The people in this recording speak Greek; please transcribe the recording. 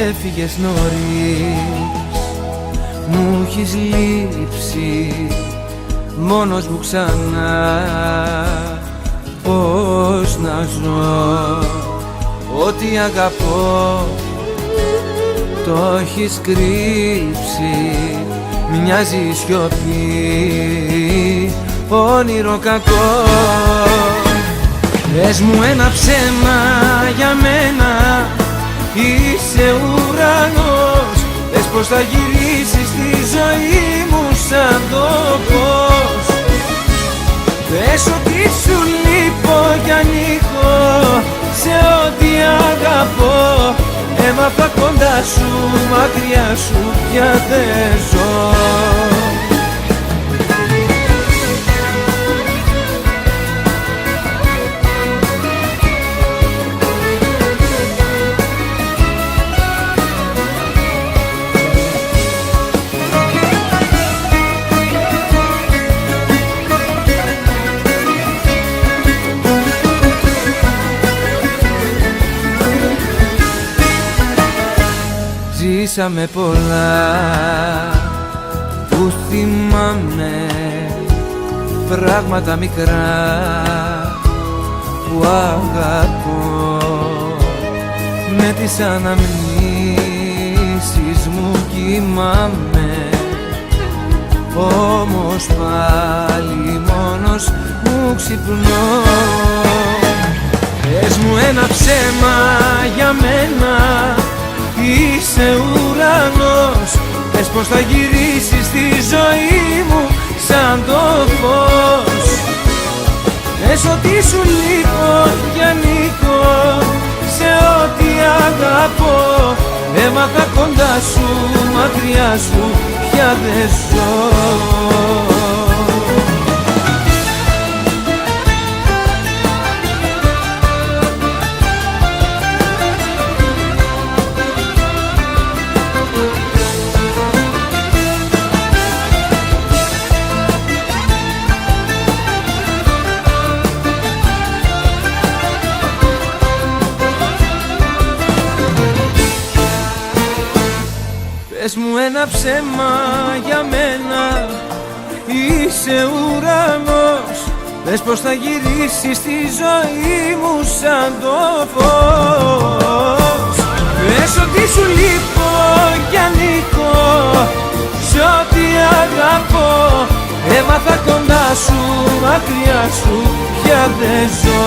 έφυγες νωρίς, μου έχεις λείψει μόνος μου ξανά. Πώς να ζω, ό,τι αγαπώ το έχεις κρύψει. Μοιάζει η σιωπή όνειρο κακό. Πες μου ένα ψέμα για μένα, είσαι ουρανός. Πες πως θα γυρίσεις στη ζωή μου σαν το φως. Πες ότι σου λείπω κι ανήκω σε ό,τι αγαπώ. Έμαθα κοντά σου, μακριά σου πια δεν ζω. Ζήσαμε πολλά που θυμάμαι, πράγματα μικρά που αγαπώ. Με τις αναμνήσεις μου κοιμάμαι, όμως πάλι μόνος μου ξυπνώ. Πες μου ένα ψέμα για μένα, είσαι ουρανός. Πες πως θα γυρίσεις στη ζωή μου σαν το φως. Πες ότι σου λείπω κι ανήκω σε ό,τι αγαπώ. Έμαθα κοντά σου, μακριά σου πια δεν ζω. Πες μου ένα ψέμα για μένα, είσαι ουρανός. Πες πως θα γυρίσεις στη ζωή μου σαν το φως. Πες ότι σου λείπω κι ανήκω σε ό,τι αγαπώ. Έμαθα κοντά σου, μακριά σου πια δεν ζω.